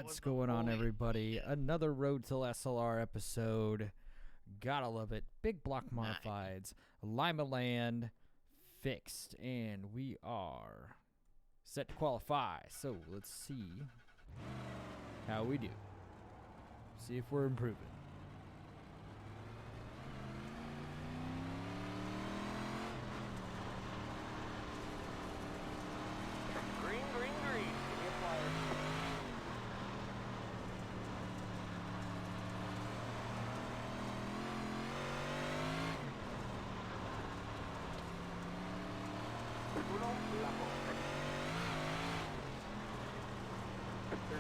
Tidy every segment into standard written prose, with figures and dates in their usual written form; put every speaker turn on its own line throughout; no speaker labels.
What's going on, everybody? Another R2SLR episode. Gotta love it. Big block modifieds. Lima Land fixed. And we are set to qualify. So let's see how we do. See if we're improving.
Green, green, green. Give me a flyer. Uno, blanco. 13.058.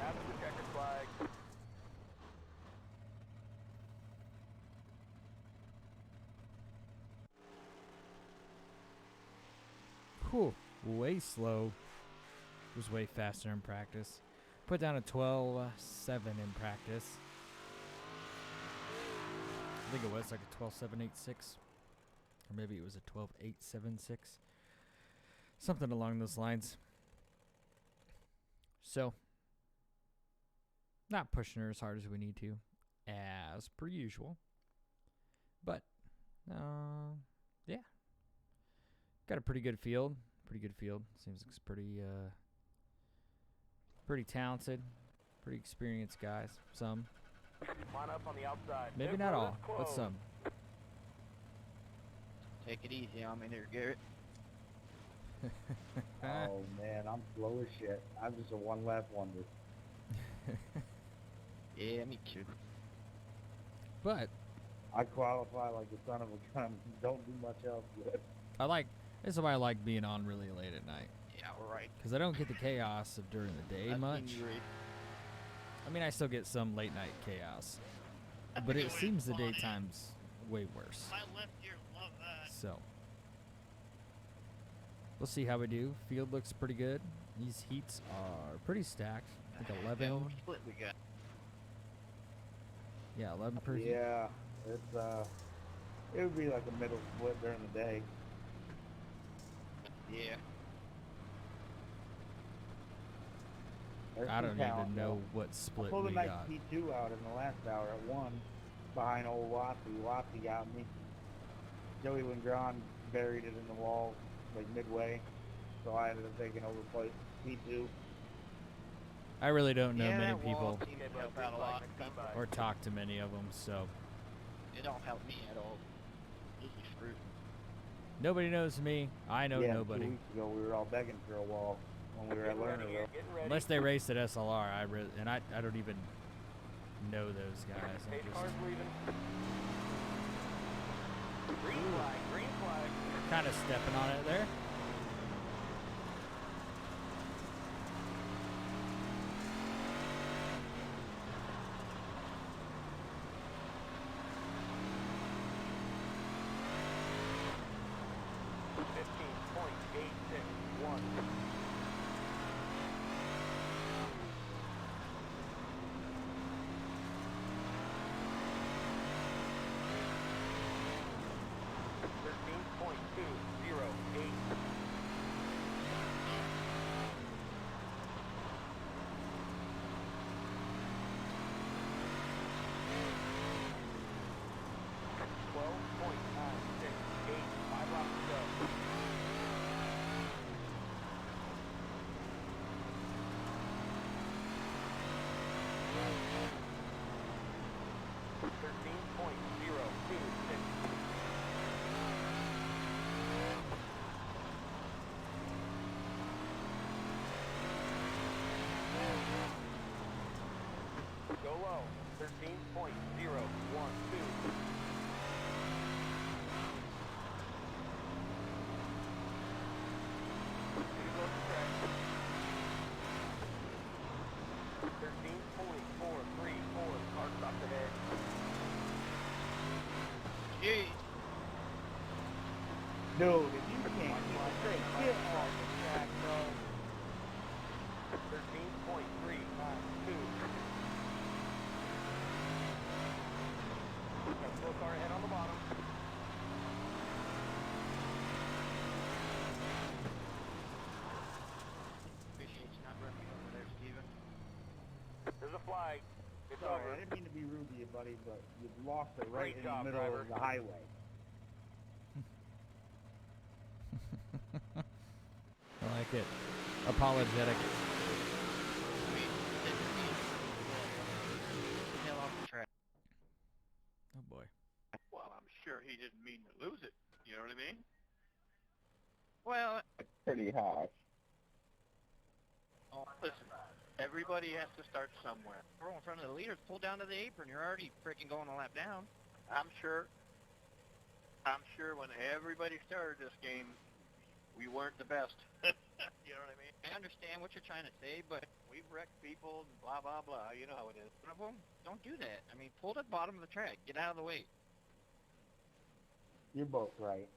After the checkered flag.
Whew, way slow. Was way faster in practice. Put down a 12.7 in practice. I think it was like a 12.786. Or maybe it was a 12.876. Something along those lines. So, not pushing her as hard as we need to, as per usual. But, yeah. Got a pretty good field. Seems like it's pretty talented, pretty experienced guys. Some.
Line up on the outside.
Maybe not all, but some.
Take it easy on me there, Garrett.
Oh man, I'm slow as shit. I'm just a one lap wonder.
Yeah, me too.
But
I qualify like the son of a gun. Don't do much else good.
this is why I like being on really late at night.
Yeah, we're right.
Because I don't get the chaos of during the day much. I mean, I still get some late night chaos. But it seems the daytime's way worse.
My left ear love that.
So, we'll see how we do. Field looks pretty good. These heats are pretty stacked. I think 11.
Yeah, what split we got?
Yeah, 11 per heat.
Yeah, it's it would be like a middle split during the day.
Yeah.
There's
I
some
don't
talent,
even know
though.
what
I
split
pulled a
we
nice
got.
P2 out in the last hour at 1 behind old Watsy. Watsy got me. Joey Lindgren buried it in the wall like midway, so I ended up taking over P2.
I really don't know
Yeah,
many
that wall
people
seems to help out a lot.
or talk to many of them, so
It don't help me at all. This is screwed.
nobody knows me. I know
Yeah,
nobody.
2 weeks ago we were all begging for a wall when we were at Lernerville.
Getting ready.
Unless they race at SLR, I don't even know those guys.
Stage car's leaving. Green flag, green flag.
Kind of stepping on it there.
.861. .208. .968. 5 laps to go. .13.026. Go low. 13.012. .13.434. Car stopped ahead.
Jeez.
Dude, if you can't get off the track, bro.
13.392.
sorry.
over.
I didn't mean to be rude to you, buddy, but you lost it right
Great
in
job,
the middle
driver.
of the highway.
I like it. Apologetic.
I mean, didn't mean the hell off the track.
Oh boy.
Well, I'm sure he didn't mean to lose it. You know what I mean?
Well,
Pretty harsh.
oh,
Listen, everybody has to start somewhere.
throw in front of the leaders, pull down to the apron. You're already freaking going a lap down.
I'm sure when everybody started this game, we weren't the best. You know what I mean?
I understand what you're trying to say, but
We've wrecked people and blah, blah, blah. You know how it is.
one of them, don't do that. I mean, pull to the bottom of the track. Get out of the way.
You're both right.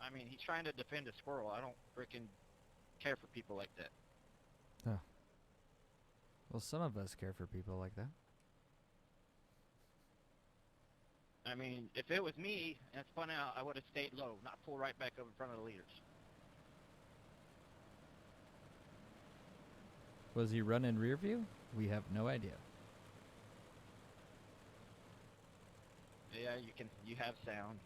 I mean, he's trying to defend a squirrel. I don't freaking care for people like that.
Well, some of us care for people like that.
I mean, if it was me and spun out, I would have stayed low, not pull right back up in front of the leaders.
Was he running rear view? We have no idea.
Yeah, you have sound.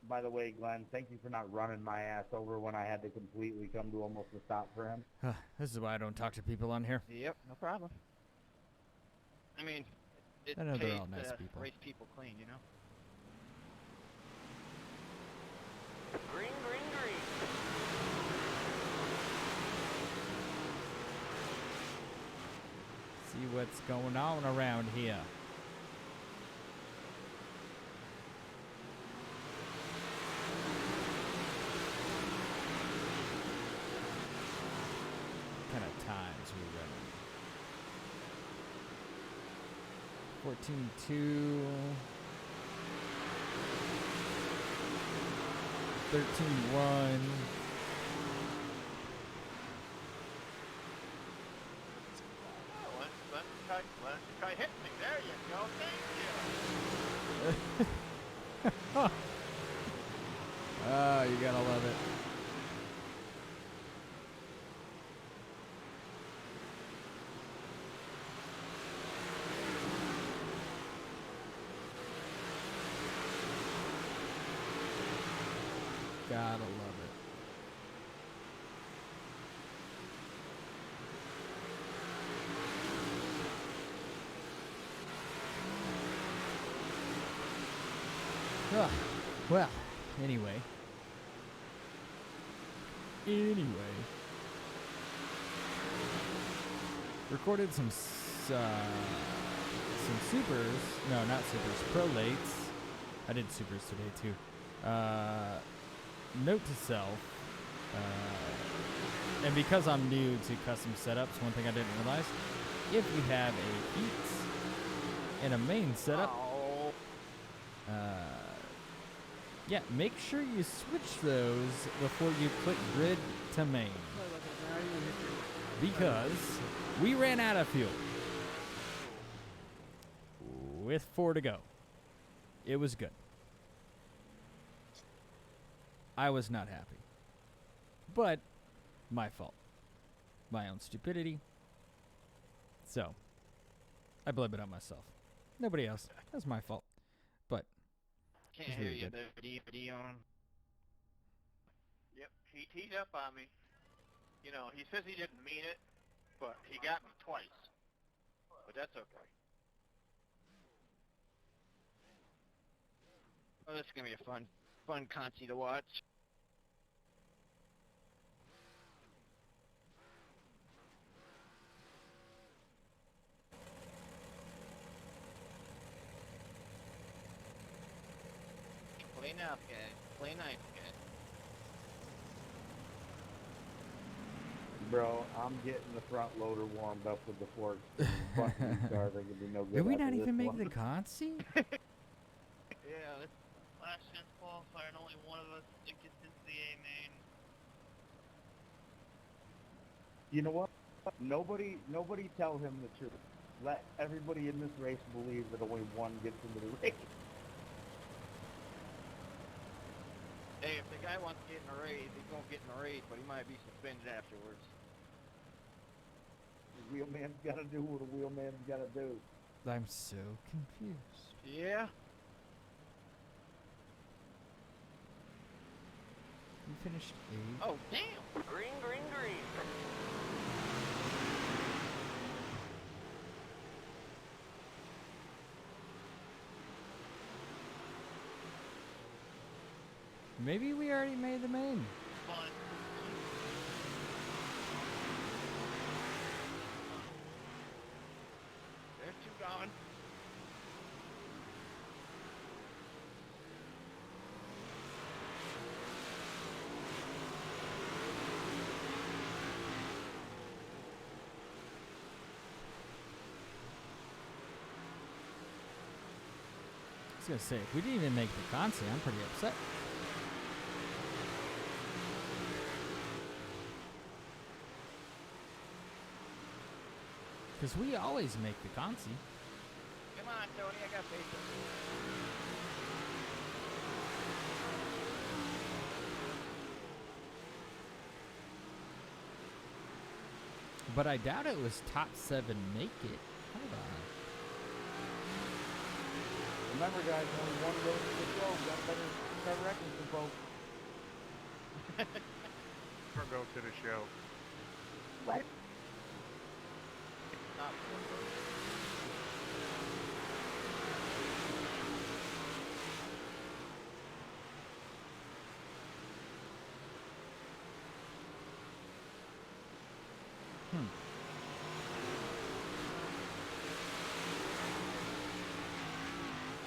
By the way, Glenn, thank you for not running my ass over when I had to completely come to almost a stop for him.
This is why I don't talk to people on here.
Yep, no problem. I mean, it
I know they're
pays
all nice
to
people.
race people clean, you know?
Green, green, green.
See what's going on around here. What kind of times we running? 14.2, 13.1.
Why don't you try hitting me? There you go. Thank you.
Oh, you gotta love it. Gotta love it. Well, anyway. Recorded some supers. No, not supers. Pro lates. I did supers today too. Note to self. And because I'm new to custom setups, one thing I didn't realize, if you have a heat and a main setup, yeah, make sure you switch those before you click grid to main. Because we ran out of fuel with 4 to go. It was good. I was not happy. But my fault. My own stupidity. So, I blame it on myself. Nobody else. That's my fault. But
Can't
It's
hear
really
you
good.
there, Dion.
Yep, he teed up on me. You know, he says he didn't mean it, but he got me twice. But that's okay.
Oh, this is gonna be a fun concy to watch. Play nice, guys. Play nice, guys.
Bro, I'm getting the front loader warmed up with the forks. Front wheel cars are gonna be no good.
did we
after
not
this
even make
one.
the consi?
Yeah, this
Last chance qualifier and only one of us gets into the A main.
You know what? Nobody tell him the truth. Let everybody in this race believe that only one gets into the race.
Hey, if the guy wants to get in a raid, he's gonna get in a raid, but he might be suspended afterwards.
The wheelman's gotta do what a wheelman's gotta do.
I'm so confused.
Yeah.
We finished 8.
Oh, damn.
Green, green, green.
Maybe we already made the main.
Fun.
There's two gone.
I was gonna say, if we didn't even make the consi, I'm pretty upset. Because we always make the consi.
Come on, Tony, I got patience.
But I doubt it was top 7 make it. Hold on.
Remember, guys, only one goes to the show. We got better start wrecking some folks.
Or go to the show.
What?
Not four.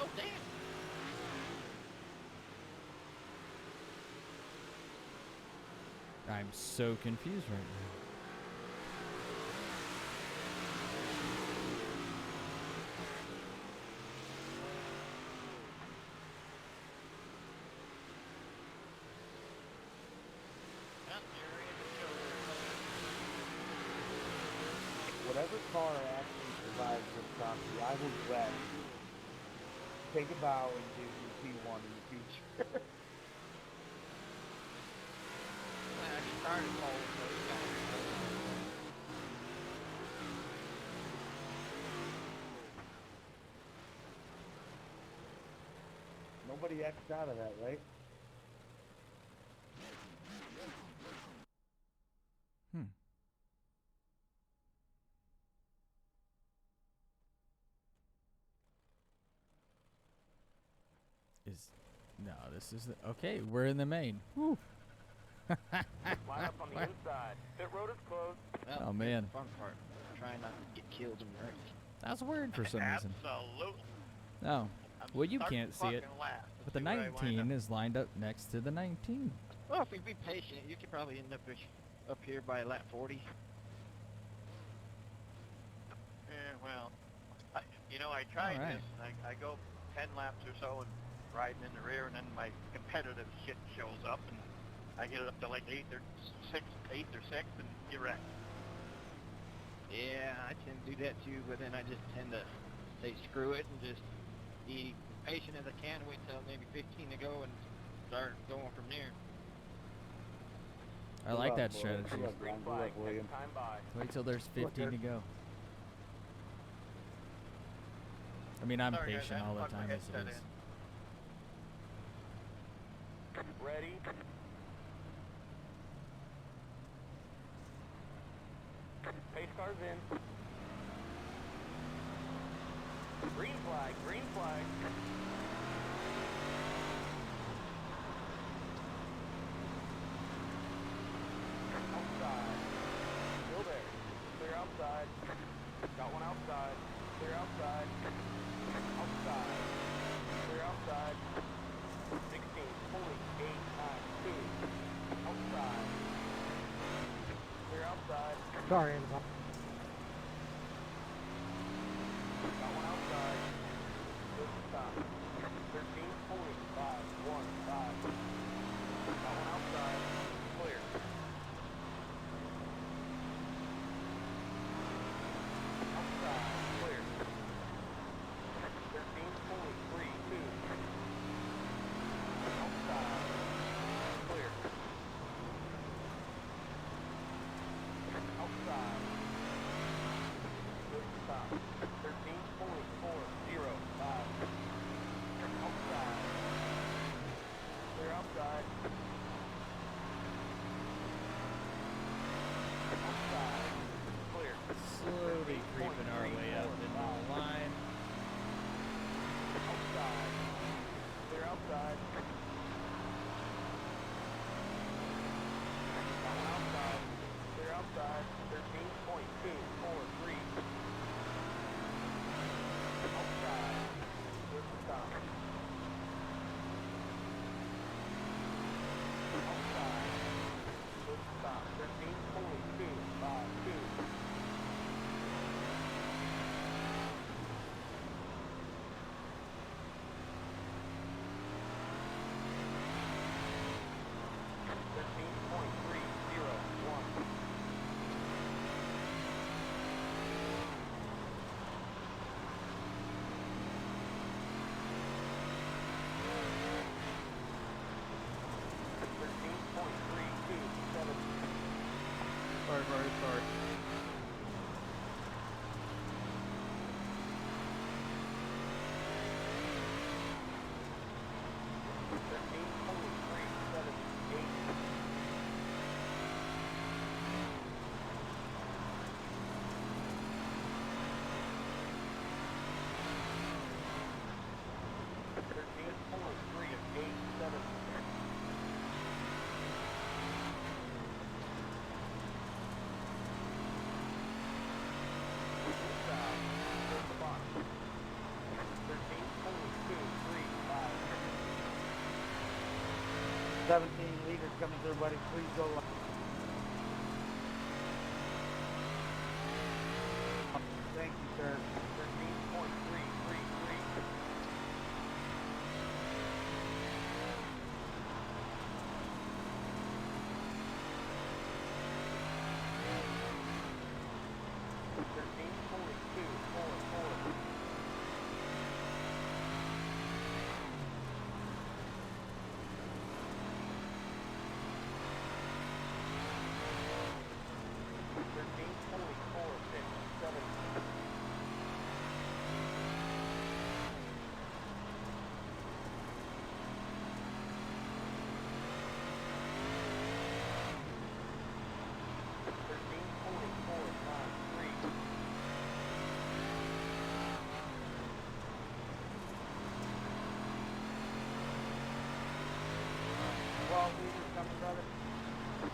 Oh, damn.
I'm so confused right now.
Yeah, you're in the show there,
Whatever car actually survives this consi, I will gladly take a bow and give you P1 in the future.
I started cold, so you got it.
Nobody X'd out of that, right?
Hmm. No, this is the, okay. We're in the main. Whew.
Line up on the inside. Pit road is closed.
Well,
Oh,
here's
man.
the fun part. Trying not to get killed in the race.
That's weird for some reason.
Absolutely.
No.
I'm
Well, you
starting
can't
to
see it,
fucking laugh to
but the
see where I wind
19
up.
is lined up next to the 19.
Well, if we be patient, you could probably end up here by lap 40.
Well, I tried
Alright.
this. I go 10 laps or so and riding in the rear, and then my competitive shit shows up, and I get it up to like 8th or 6th, and get wrecked.
Yeah, I tend to do that too, but then I just tend to say screw it and just be patient as I can, wait till maybe 15 to go and start going from there.
I like that
boy.
strategy.
Good luck,
Green
Brian. Good luck,
flag.
William.
Next time by.
Wait till there's 15 to go. I mean, I'm
Sorry, guys,
patient
I
all the
plugged my
time as it
headset
is.
Ready. Pace cars in. Green flag, green flag. Outside. Still there. Clear outside. Got one outside. Clear outside. Outside. Clear outside. 16, 40, 8, 9, 2. Outside. Clear outside.
Sorry,
Got one outside. Good stop. 13, 40, 5, 1, 5. Got one outside. Clear. Outside. Clear. 13, 40, 3, 2. Outside.
17 liters coming through, buddy. Please go. Thank you, sir.
13.333.
Coming, brother.
13.417.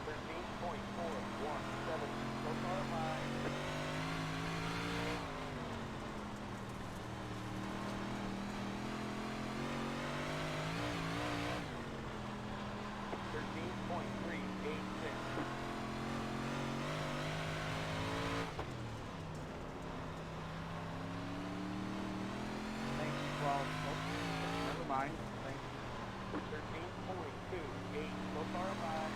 So far, mine.
Thank you, 12. Oh, never mind. Thank you.
13.28. So far, mine.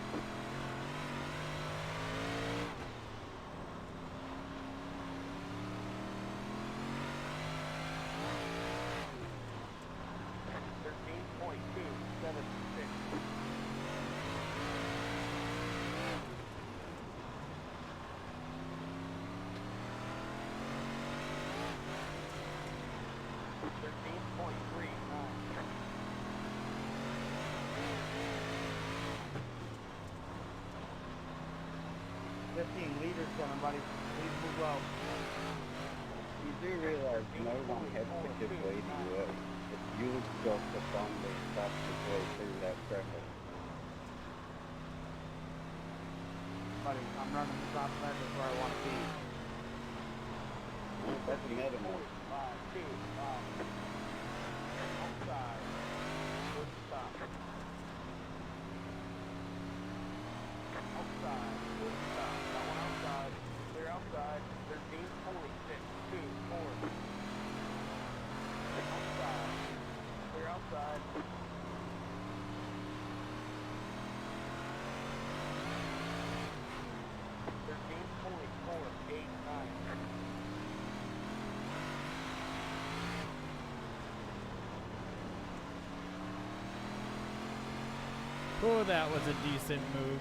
Liters coming, buddy. Please move out.
You do realize no one has to give way to you. If you just abundantly stop the way through that traffic.
Buddy, I'm running the top end of where I want to be.
That's the minimum.
Outside. Good stop. Outside. Good stop. That one outside. Clear outside. 13.624. Outside. Clear outside.
Oh, that was a decent move.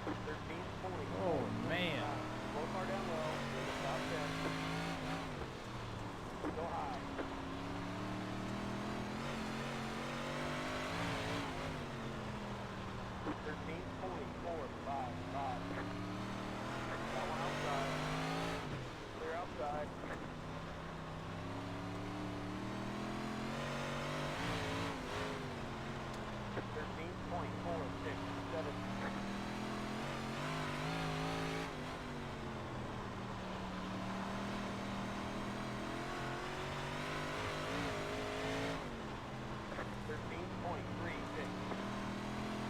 13.4.
Oh, man.
Slow car down low. With the top 10. Go high. That one outside. Clear outside.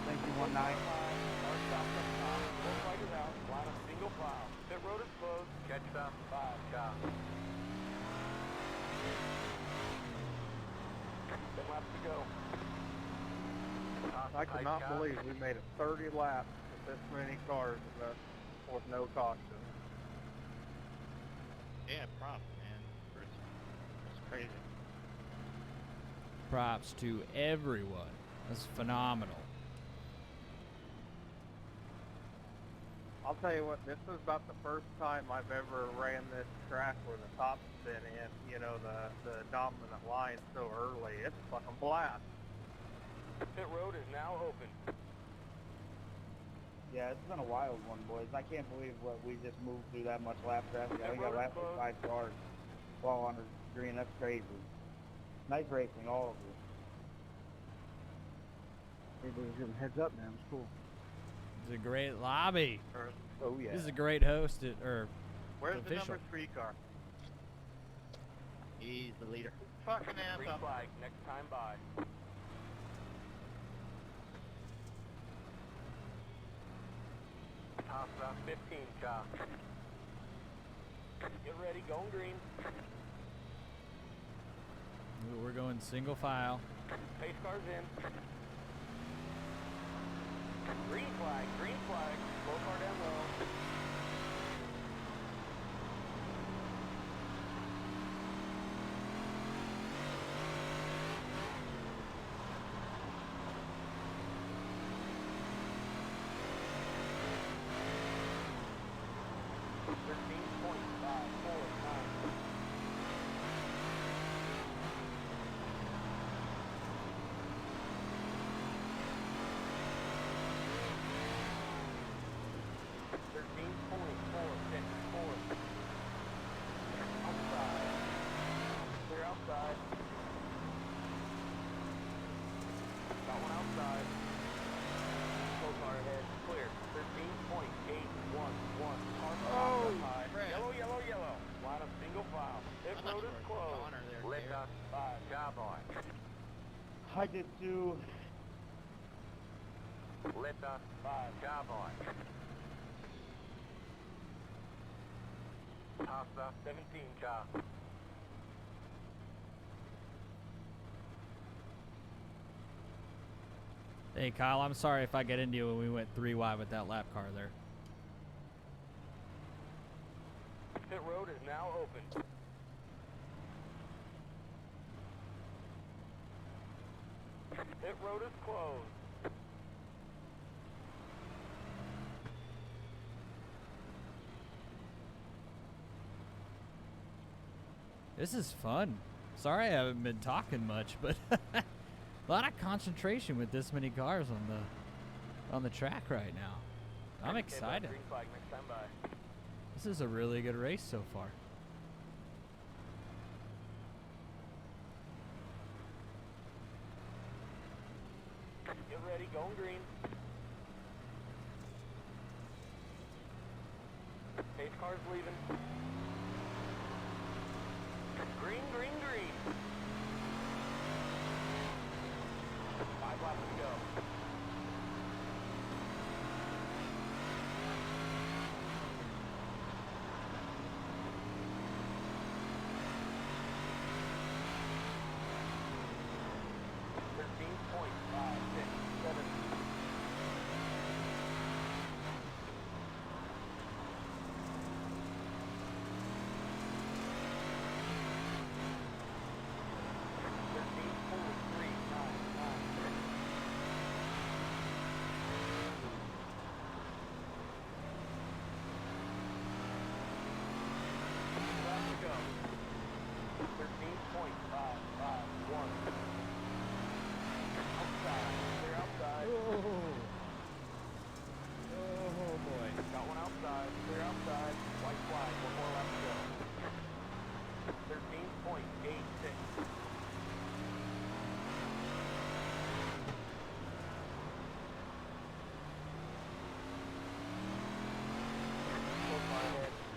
Thank you, 19.
Single file. Pit road is closed. Catch them. 5 cop. 10 laps to go.
I could not believe we made it 30 laps with this many cars with no caution.
Yeah, props, man. It's crazy.
Props to everyone. That's phenomenal.
I'll tell you what, this is about the first time I've ever ran this track where the top's been in, you know, the dominant line so early. It's a fucking blast.
Pit road is now open.
Yeah, it's been a wild one, boys. I can't believe what we just moved through that much lap traffic. I think I lapped with 5 cars while on the green. That's crazy. Nice racing, all of you. Everybody's giving heads up, man. It's cool.
It's a great lobby.
Oh yeah.
This is a great host or
Where's the
official.
number 3 car?
He's the leader.
Fucking ass
Green
up.
flag. Next time by. Pasta 15, car. Get ready, going green.
Ooh, we're going single file.
Pace cars in. Green flag, green flag. Slow car down low.
I did too.
Liftoff 5, cowboy. Pasta 17, car.
Hey, Kyle, I'm sorry if I get into you when we went 3 wide with that lap car there.
Pit road is now open. Pit road is closed.
This is fun. Sorry I haven't been talking much, but a lot of concentration with this many cars on the track right now. I'm excited.
Green flag next time by.
This is a really good race so far.
Get ready, going green. Pace car's leaving. Green, green, green. 5 laps to go.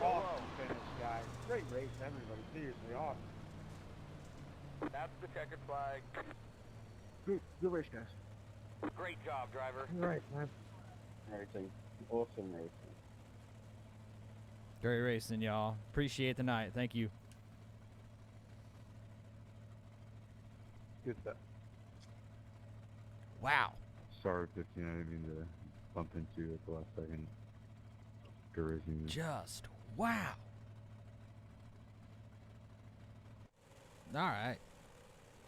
Awesome finish, guys. Great race, everybody. Seriously, awesome.
That's the checkered flag.
Good race, guys.
Great job, driver.
Right, man.
Racing. Awesome racing.
Great racing, y'all. Appreciate the night. Thank you.
Good stuff.
Wow.
Sorry, 15, I didn't mean to bump into you at the last second. Garazian.
Just wow. All right.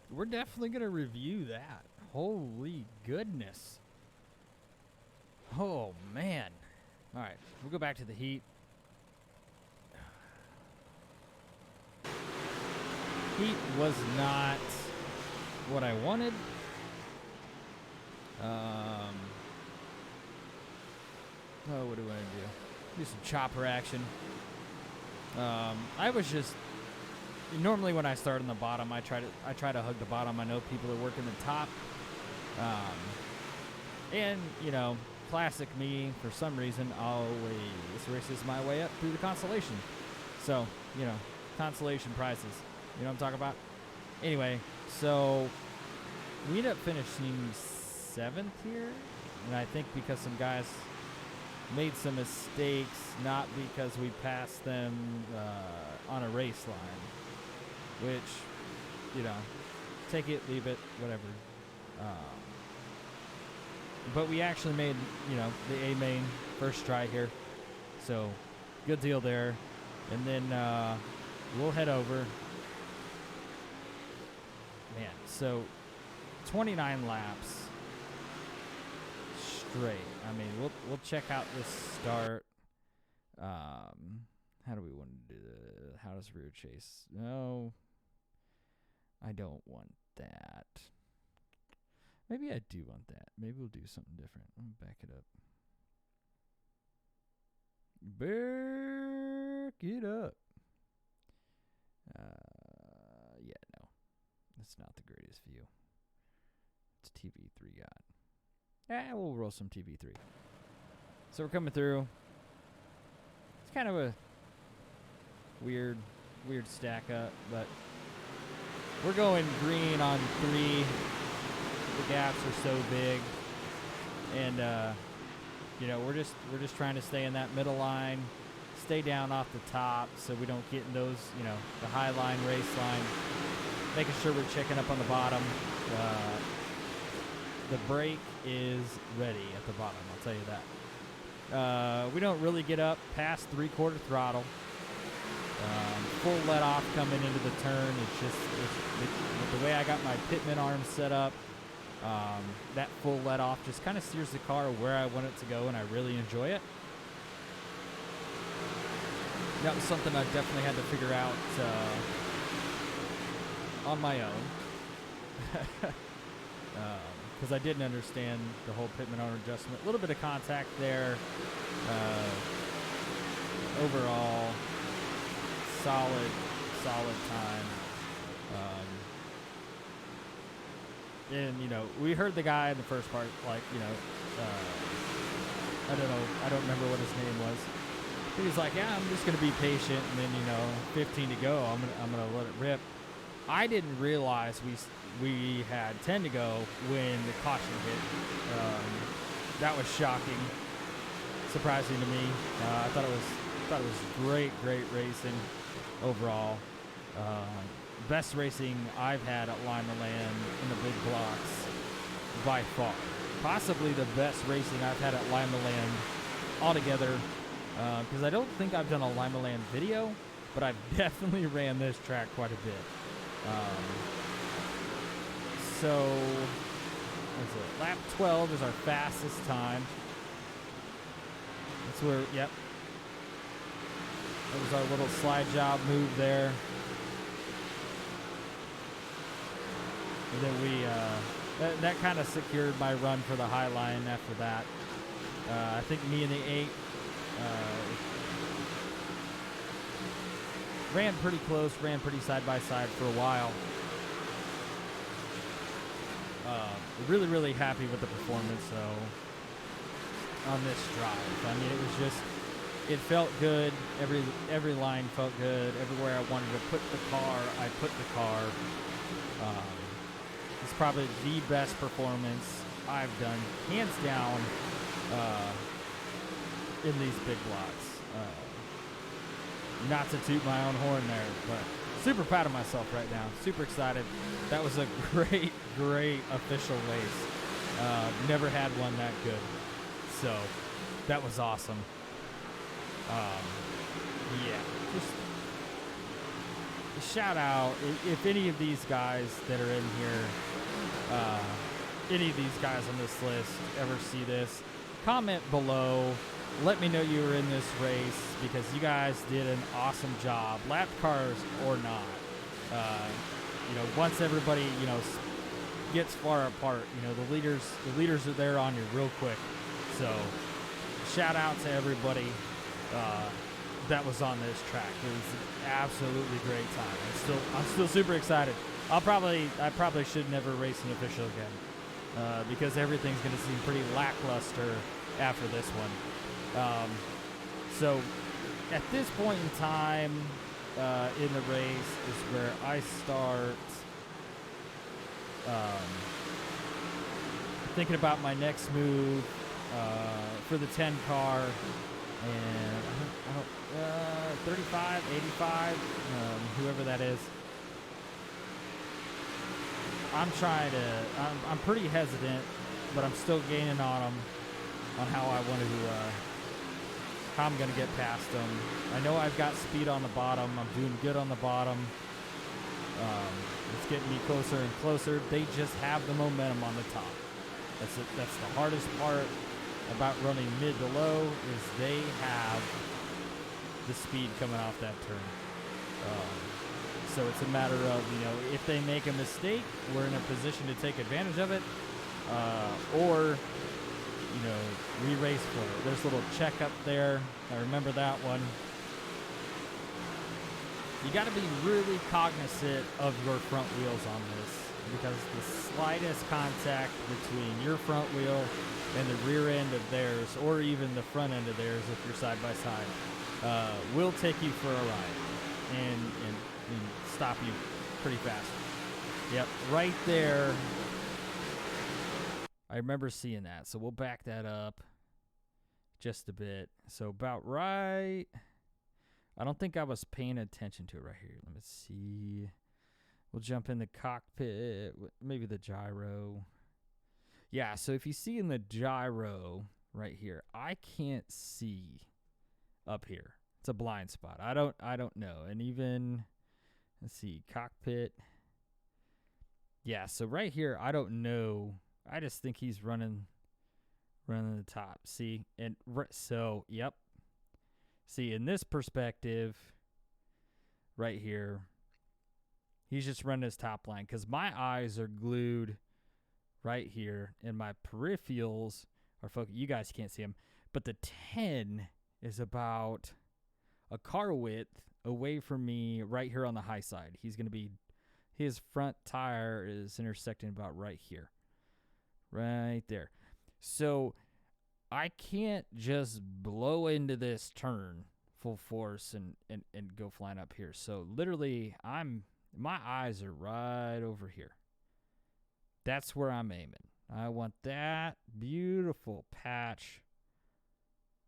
We're definitely going to review that. Holy goodness. Oh, man. All right. We'll go back to the heat. Heat was not what I wanted. Oh, what do I do? Do some chopper action. I was just normally when I start on the bottom, I try to hug the bottom. I know people are working the top, and you know, classic me. For some reason, always races my way up through the consolation. So you know, consolation prizes. You know what I'm talking about? Anyway, so we ended up finishing 7th here, and I think because some guys made some mistakes, not because we passed them on a race line, which, you know, take it, leave it, whatever. But we actually made, you know, the A main first try here, so good deal there. And then we'll head over. Man, so 29 laps straight. I mean, we'll check out this start. How do we want to do the? How does rear chase? No, I don't want that. Maybe I do want that. Maybe we'll do something different. Let me back it up. Back it up. Yeah, no. That's not the greatest view. It's TV3 God. We'll roll some TV3. So we're coming through. It's kind of a weird stack up, but we're going green on 3. The gaps are so big, and you know, we're just trying to stay in that middle line, stay down off the top, so we don't get in those, you know, the high line, race line. Making sure we're checking up on the bottom. The brake is ready at the bottom. I'll tell you that. We don't really get up past 3/4 throttle. Full let off coming into the turn. It's just with the way I got my pitman arm set up. That full let off just kind of steers the car where I want it to go, and I really enjoy it. That was something I definitely had to figure out on my own, because I didn't understand the whole pitman arm adjustment. A little bit of contact there. Overall, solid time. And, you know, we heard the guy in the first part, like, you know, I don't remember what his name was. He was like, yeah, I'm just going to be patient, and then, you know, 15 to go, I'm gonna let it rip. I didn't realize we had 10 to go when the caution hit. That was shocking, surprising to me. I thought it was great racing overall. Best racing I've had at Lima Land in the big blocks by far. Possibly the best racing I've had at Lima Land altogether, because I don't think I've done a Lima Land video, but I've definitely ran this track quite a bit. So, what's it? Lap 12 is our fastest time. That's where, yep. That was our little slide job move there. And then we, that kind of secured my run for the high line after that. I think me and the 8 ran pretty close, ran pretty side by side for a while. Really happy with the performance, though, on this drive. I mean, it was just, it felt good. Every line felt good. Everywhere I wanted to put the car, I put the car. It's probably the best performance I've done, hands down, in these big blocks. Not to toot my own horn there, but super proud of myself right now. Super excited. That was a great official race. Never had one that good. So that was awesome. Yeah, just shout out if any of these guys that are in here, any of these guys on this list ever see this, comment below. Let me know you were in this race, because you guys did an awesome job, lap cars or not. You know, once everybody, you know, gets far apart, you know, the leaders are there on you real quick. So shout out to everybody that was on this track. It was an absolutely great time. I'm still super excited. I probably should never race an official again, because everything's going to seem pretty lackluster after this one. So at this point in time in the race is where I start thinking about my next move. for the 10 car, and 35, 85, whoever that is. I'm pretty hesitant, but I'm still gaining on them on how I want to, how I'm going to get past them. I know I've got speed on the bottom. I'm doing good on the bottom. It's getting me closer and closer. They just have the momentum on the top. That's the hardest part about running mid to low is they have the speed coming off that turn. So it's a matter of, if they make a mistake, we're in a position to take advantage of it, or, we race for it. There's a little check up there. I remember that one. You got to be really cognizant of your front wheels on this, because the slightest contact between your front wheel and the rear end of theirs, or even the front end of theirs if you're side by side, will take you for a ride and stop you pretty fast. Yep, right there. I remember seeing that, so we'll back that up just a bit. So about right, I don't think I was paying attention to it right here. Let me see. We'll jump in the cockpit, maybe the gyro. Yeah, so if you see in the gyro right here, I can't see up here. It's a blind spot. I don't know. And even, let's see, cockpit. Yeah, so right here, I don't know. I just think he's running the top. See, and so, yep. See, in this perspective, right here, he's just running his top line because my eyes are glued right here, and my peripherals are focused. You guys can't see them, but the 10 is about a car width away from me right here on the high side. He's going to be, his front tire is intersecting about right here. Right there. So I can't just blow into this turn full force and go flying up here. So literally my eyes are right over here. That's where I'm aiming. I want that beautiful patch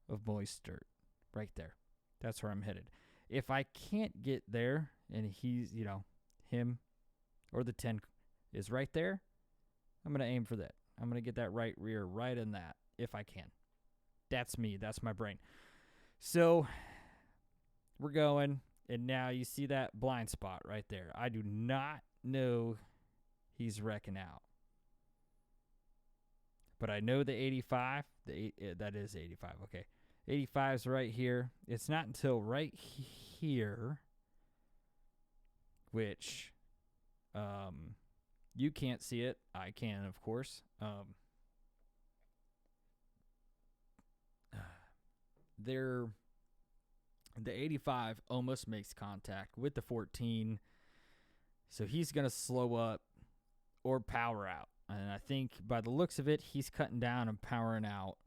of moist dirt right there. That's where I'm headed. If I can't get there and he's, him or the 10 is right there, I'm going to aim for that. I'm going to get that right rear right in that if I can. That's me. That's my brain. So we're going, and now you see that blind spot right there. I do not know he's wrecking out. But I know the 85, that is 85, okay. 85 is right here. It's not until right here, which you can't see it. I can, of course. The 85 almost makes contact with the 14, so he's going to slow up or power out. And I think by the looks of it, he's cutting down and powering out.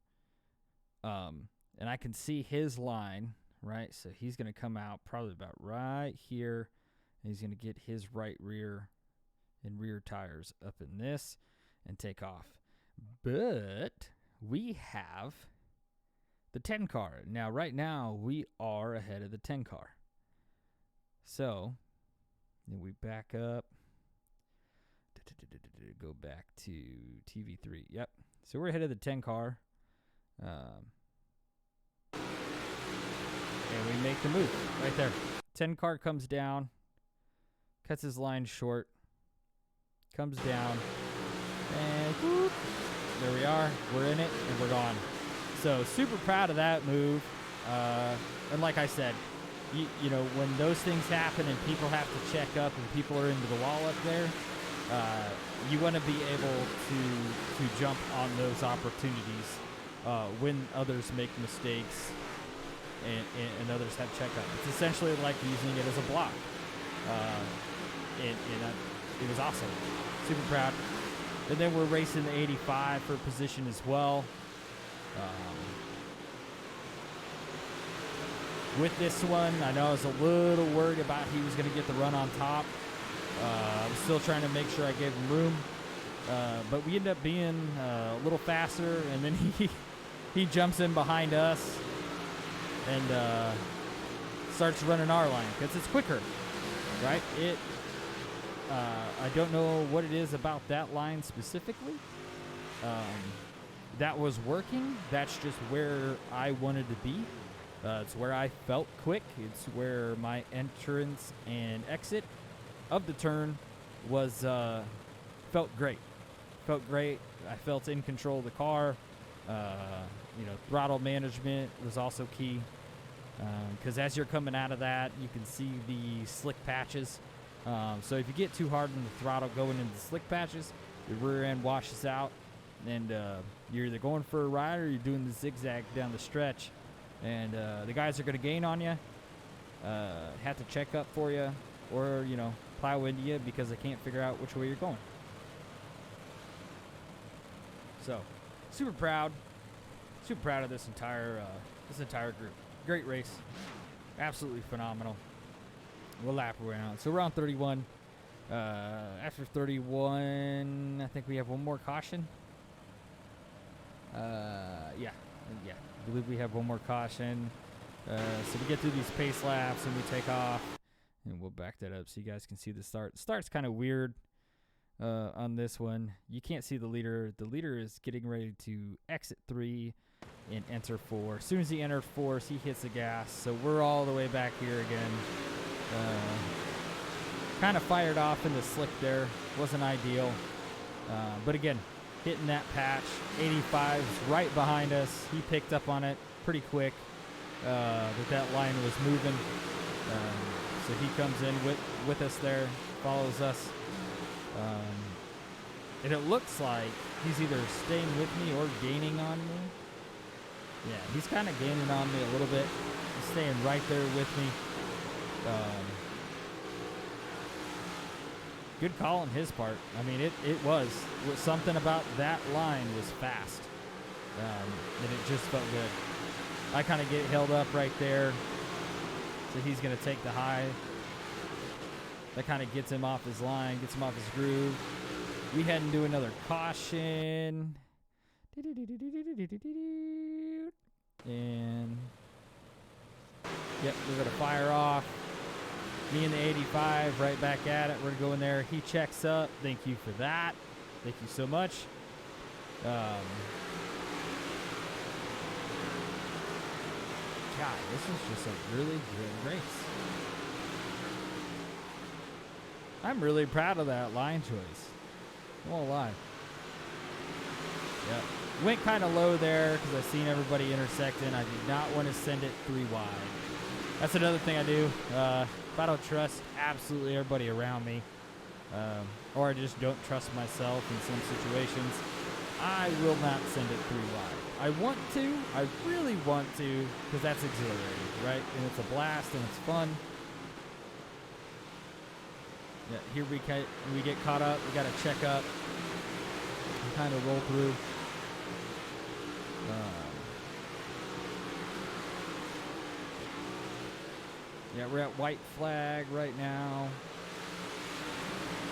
And I can see his line, right? So he's going to come out probably about right here, and he's going to get his right rear and rear tires up in this and take off. But we have the 10 car. Now, right now, we are ahead of the 10 car. So, then we back up. Go back to TV3. Yep. So, we're ahead of the 10 car. And we make the move right there. 10 car comes down, cuts his line short, comes down, and whoop, there we are. We're in it, and we're gone. So super proud of that move. And like I said, you know, when those things happen and people have to check up and people are into the wall up there, you want to be able to jump on those opportunities when others make mistakes and others have checkup. It's essentially like using it as a block. It was awesome. Super proud. And then we're racing the 85 for position as well. With this one, I know I was a little worried about he was going to get the run on top. I was still trying to make sure I gave him room. But we ended up being a little faster, and then he jumps in behind us and starts running our line because it's quicker, right? I don't know what it is about that line specifically. That was working. That's just where I wanted to be. It's where I felt quick. It's where my entrance and exit of the turn was felt great. Felt great. I felt in control of the car. Throttle management was also key because as you're coming out of that, you can see the slick patches. So if you get too hard on the throttle going into the slick patches, your rear end washes out, and you're either going for a ride or you're doing the zigzag down the stretch, and the guys are going to gain on you, have to check up for you, or plow into you because they can't figure out which way you're going. So, super proud of this entire group. Great race, absolutely phenomenal. What lap are we on? So we're on 31. After 31, I think we have one more caution. Yeah. I believe we have one more caution. So we get through these pace laps and we take off. And we'll back that up so you guys can see the start. The start's kind of weird on this one. You can't see the leader. The leader is getting ready to exit 3 and enter 4. As soon as he entered 4, he hits the gas. So we're all the way back here again. Kind of fired off in the slick there. Wasn't ideal. But again, hitting that patch. 85's right behind us. He picked up on it pretty quick that line was moving. So he comes in with us there, follows us. And it looks like he's either staying with me or gaining on me. Yeah, he's kind of gaining on me a little bit. He's staying right there with me. Good call on his part. I mean, it was something about that line was fast, and it just felt good. I kind of get held up right there, so he's going to take the high. That kind of gets him off his line, gets him off his groove. We head into another caution. And, yep, we're going to fire off. Me and the 85 right back at it. We're going to go in there. He checks up. Thank you for that. Thank you so much. God, this was just a really good race. I'm really proud of that line choice. I won't lie. Yep. Went kind of low there because I seen everybody intersecting. I did not want to send it 3 wide. That's another thing I do. If I don't trust absolutely everybody around me, or I just don't trust myself in some situations, I will not send it 3 wide. I want to. I really want to, because that's exhilarating, right? And it's a blast and it's fun. Yeah, here we get caught up. We got to check up and kind of roll through. Yeah, we're at white flag right now.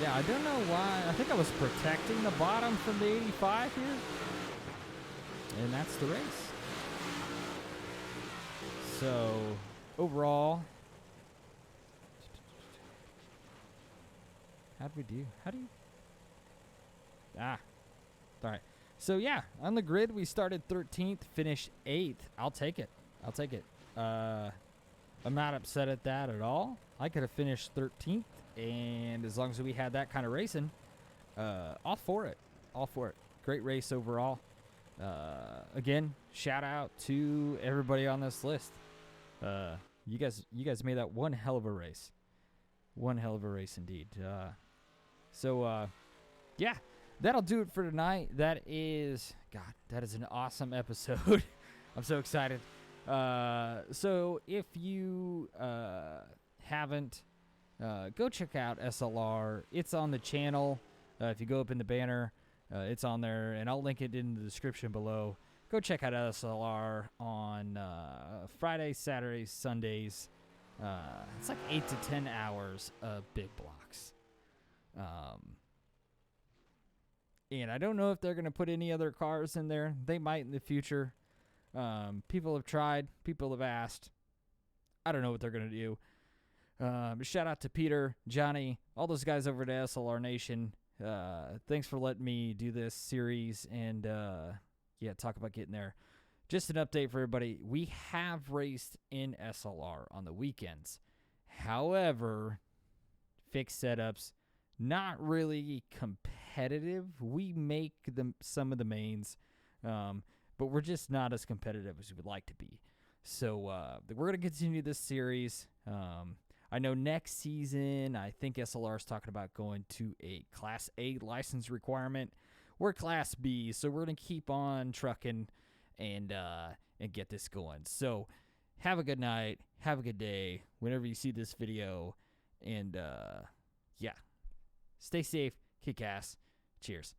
Yeah, I don't know why. I think I was protecting the bottom from the 85 here. And that's the race. So, overall, how'd we do? All right. So, yeah, on the grid, we started 13th, finished 8th. I'll take it. I'm not upset at that at all. I could have finished 13th, and as long as we had that kind of racing, all for it. Great race overall. Again, shout out to everybody on this list. You guys made that one hell of a race. One hell of a race indeed. Yeah, that'll do it for tonight. That is an awesome episode. I'm so excited. So if you haven't, go check out SLR. It's on the channel. If you go up in the banner, it's on there, and I'll link it in the description below. Go check out SLR on Fridays, Saturdays, Sundays. It's like 8 to 10 hours of big blocks. And I don't know if they're going to put any other cars in there. They might in the future. People have tried. People have asked. I don't know what they're going to do. Shout out to Peter, Johnny, all those guys over at SLR Nation. Thanks for letting me do this series and, talk about getting there. Just an update for everybody. We have raced in SLR on the weekends. However, fixed setups, not really competitive. We make some of the mains, but we're just not as competitive as we would like to be. So we're going to continue this series. I know next season, I think SLR is talking about going to a Class A license requirement. We're Class B, so we're going to keep on trucking and get this going. So have a good night. Have a good day whenever you see this video. And, stay safe, kick ass. Cheers.